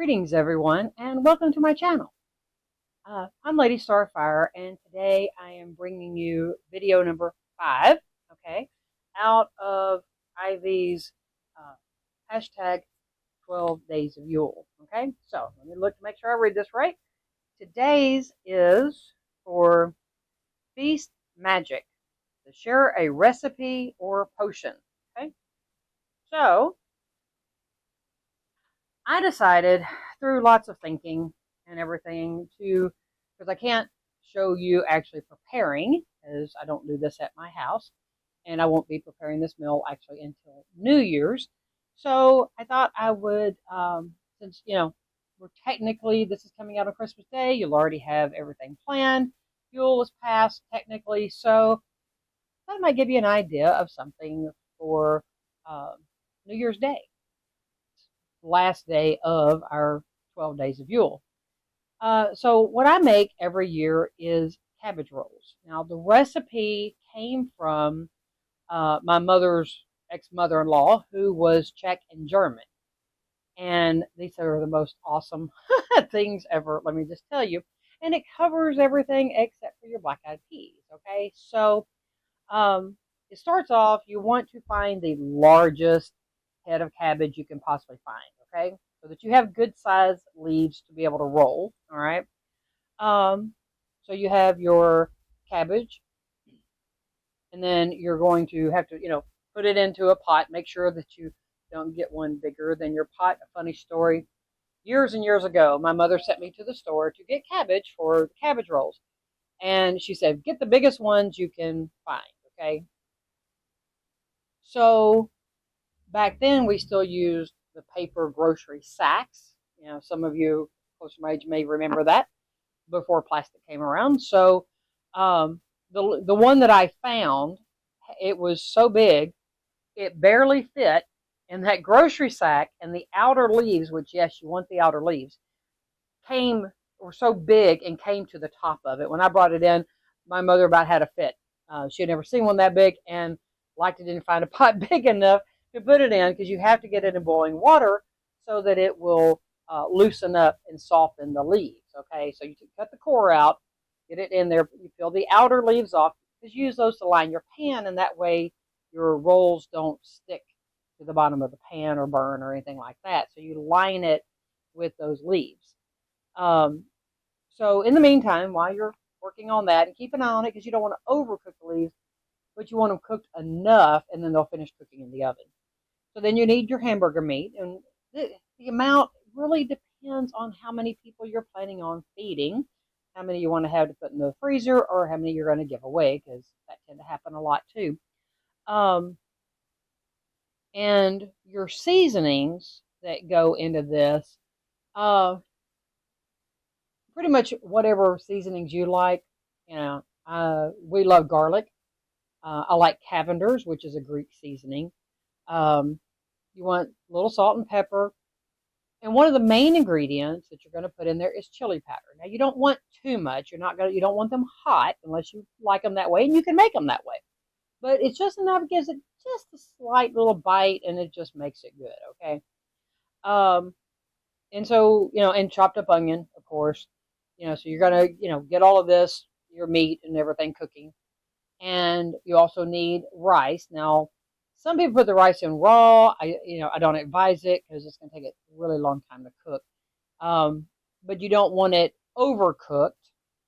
Greetings, everyone, and welcome to my channel. I'm Lady Starfire, and today I am bringing you video number 5, okay, out of Ivy's hashtag 12 Days of Yule, okay? So, let me look to make sure I read this right. Today's is for Feast Magic, to share a recipe or potion, okay? So, I decided through lots of thinking and everything because I can't show you actually preparing, as I don't do this at my house, and I won't be preparing this meal actually until New Year's. So I thought I would, since, we're technically, this is coming out on Christmas Day, you'll already have everything planned. Yule is past technically, so I might give you an idea of something for New Year's Day, last day of our 12 days of Yule. So what I make every year is cabbage rolls. Now the recipe came from my mother's ex-mother-in-law, who was Czech and German. And these are the most awesome things ever, let me just tell you. And it covers everything except for your black-eyed peas, okay? So it starts off, you want to find the largest head of cabbage you can possibly find, okay? So that you have good sized leaves to be able to roll, all right? So you have your cabbage, and then you're going to have to, put it into a pot. Make sure that you don't get one bigger than your pot. A funny story. Years and years ago, my mother sent me to the store to get cabbage for the cabbage rolls. And she said, get the biggest ones you can find, okay? So back then, we still used the paper grocery sacks. Some of you close to my age may remember that before plastic came around. So the one that I found, it was so big, it barely fit in that grocery sack, and the outer leaves, which, yes, you want the outer leaves, were so big and came to the top of it. When I brought it in, my mother about had a fit. She had never seen one that big, and likely didn't find a pot big enough to put it in, because you have to get it in boiling water so that it will loosen up and soften the leaves, okay? So you can cut the core out, get it in there, you peel the outer leaves off, because you use those to line your pan, and that way your rolls don't stick to the bottom of the pan or burn or anything like that. So you line it with those leaves. So in the meantime, while you're working on that, and keep an eye on it, because you don't want to overcook the leaves, but you want them cooked enough, and then they'll finish cooking in the oven. So then you need your hamburger meat, and the amount really depends on how many people you're planning on feeding, how many you want to have to put in the freezer, or how many you're going to give away, because that tends to happen a lot too. And your seasonings that go into this, pretty much whatever seasonings you like. We love garlic. I like Cavender's, which is a Greek seasoning. You want a little salt and pepper. And one of the main ingredients that you're going to put in there is chili powder. Now, you don't want too much. You don't want them hot unless you like them that way, and you can make them that way. But it's just enough, it gives it just a slight little bite, and it just makes it good, okay? And so, and chopped up onion, of course. So you're going to, get all of this, your meat and everything cooking. And you also need rice. Now, some people put the rice in raw. I don't advise it, because it's going to take a really long time to cook. But you don't want it overcooked,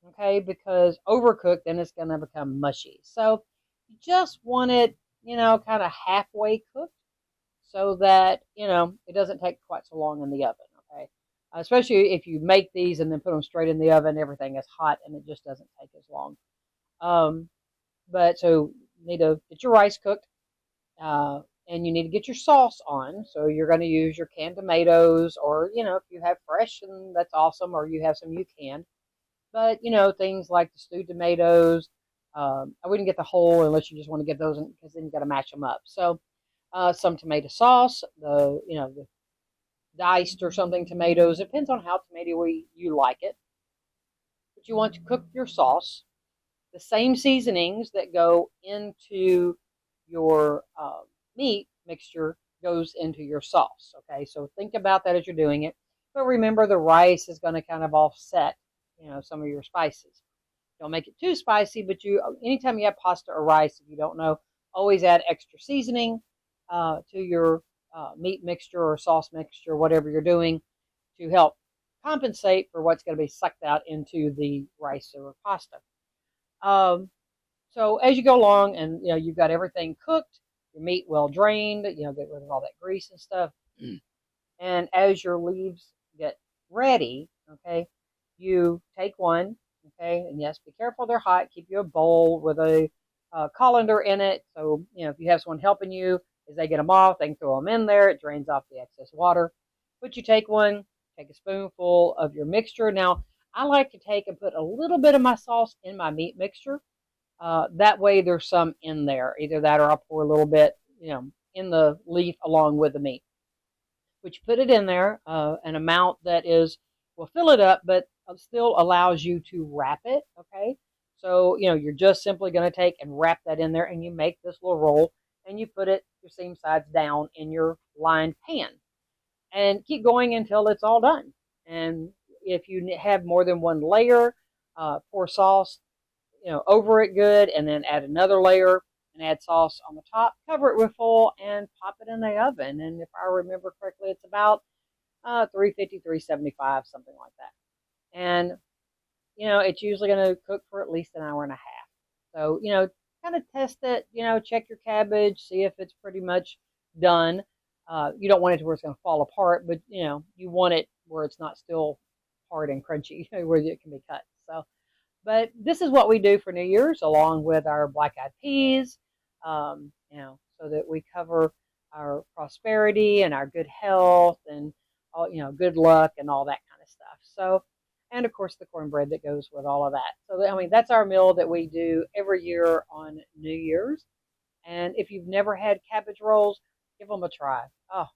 okay? Because overcooked, then it's going to become mushy. So you just want it, kind of halfway cooked, so that, it doesn't take quite so long in the oven, okay? Especially if you make these and then put them straight in the oven, everything is hot, and it just doesn't take as long. But so you need to get your rice cooked, and you need to get your sauce on. So you're going to use your canned tomatoes, or, if you have fresh, and that's awesome, or you have some you can. But, things like the stewed tomatoes, I wouldn't get the whole unless you just want to get those, because then you got to match them up. So some tomato sauce, the diced or something tomatoes. It depends on how tomatoey you like it. But you want to cook your sauce. The same seasonings that go into your meat mixture goes into your sauce, okay? So think about that as you're doing it. But remember, the rice is going to kind of offset, some of your spices. Don't make it too spicy, but anytime you have pasta or rice, if you don't know, always add extra seasoning to your meat mixture or sauce mixture, whatever you're doing, to help compensate for what's going to be sucked out into the rice or pasta. Um, so as you go along, and you've got everything cooked, your meat well drained, get rid of all that grease and stuff. And as your leaves get ready, okay, you take one, okay, and yes, be careful, they're hot. Keep you a bowl with a colander in it. So, if you have someone helping you, as they get them off, they can throw them in there. It drains off the excess water. But you take one, take a spoonful of your mixture. Now, I like to take and put a little bit of my sauce in my meat mixture. That way there's some in there. Either that or I'll pour a little bit, in the leaf along with the meat. But you put it in there, an amount that will fill it up, but still allows you to wrap it, okay? So, you're just simply going to take and wrap that in there, and you make this little roll, and you put it, your seam sides down in your lined pan. And keep going until it's all done. And if you have more than one layer, pour sauce, over it good, and then add another layer and add sauce on the top. Cover it with foil and pop it in the oven. And if I remember correctly, it's about 350, 375, something like that. And, it's usually going to cook for at least an hour and a half. So, kind of test it, check your cabbage, see if it's pretty much done. You don't want it to where it's going to fall apart, but, you want it where it's not still hard and crunchy, where it can be cut. So, but this is what we do for New Year's, along with our black-eyed peas, so that we cover our prosperity and our good health and all, good luck and all that kind of stuff. So, and of course the cornbread that goes with all of that. So, that's our meal that we do every year on New Year's. And if you've never had cabbage rolls, give them a try. Oh,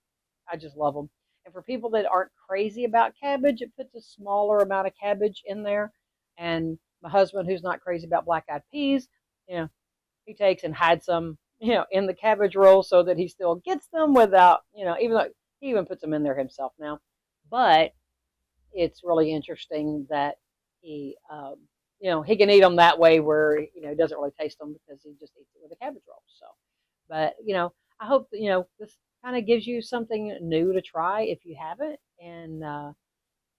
I just love them. And for people that aren't crazy about cabbage, it puts a smaller amount of cabbage in there. And my husband, who's not crazy about black-eyed peas, he takes and hides some, in the cabbage roll so that he still gets them without, even though he even puts them in there himself now. But it's really interesting that he, he can eat them that way where, he doesn't really taste them because he just eats it with a cabbage roll. So, but, I hope that, this kind of gives you something new to try if you haven't. And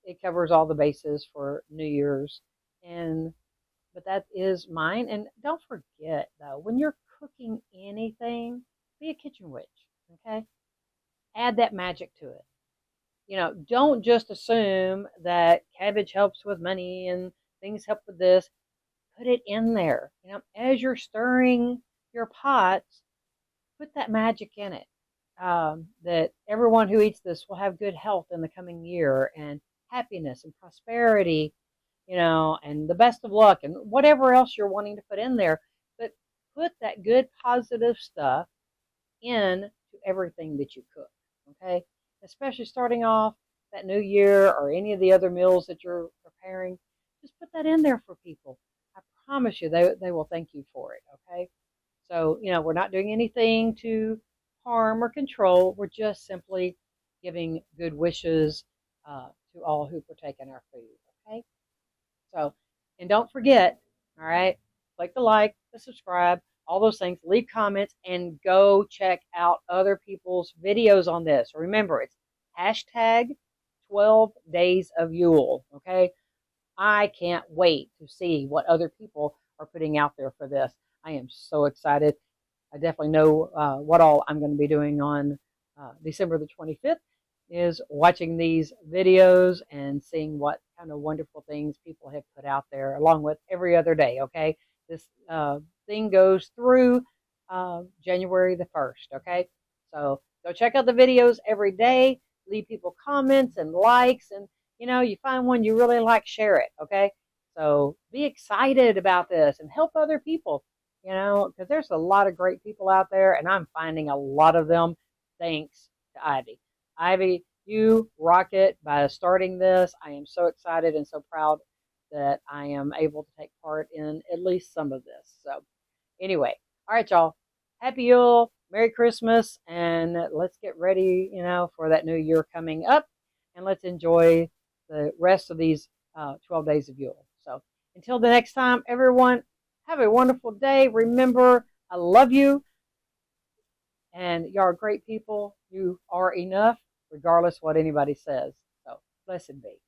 it covers all the bases for New Year's. But that is mine. And don't forget, though, when you're cooking anything, be a kitchen witch, okay? Add that magic to it. Don't just assume that cabbage helps with money and things help with this. Put it in there. As you're stirring your pots, put that magic in it. That everyone who eats this will have good health in the coming year and happiness and prosperity, and the best of luck and whatever else you're wanting to put in there. But put that good positive stuff in to everything that you cook, okay? Especially starting off that new year or any of the other meals that you're preparing. Just put that in there for people. I promise you they will thank you for it, okay? So, we're not doing anything to harm or control. We're just simply giving good wishes to all who partake in our food, okay? So, and don't forget, all right, click the subscribe, all those things, leave comments, and go check out other people's videos on this. Remember, it's hashtag 12 Days of Yule, okay? I can't wait to see what other people are putting out there for this. I am so excited. I definitely know what all I'm going to be doing on December the 25th is watching these videos and seeing what kind of wonderful things people have put out there along with every other day, okay? This thing goes through January the 1st, okay? So go check out the videos every day. Leave people comments and likes, and you find one you really like, share it, okay? So be excited about this and help other people, because there's a lot of great people out there, and I'm finding a lot of them thanks to Ivy. Ivy, you rock it by starting this. I am so excited and so proud that I am able to take part in at least some of this. So anyway, all right, y'all. Happy Yule, Merry Christmas, and let's get ready, for that new year coming up. and let's enjoy the rest of these 12 days of Yule. So until the next time, everyone, have a wonderful day. Remember, I love you, and you are great people. You are enough, regardless of what anybody says. So blessed be.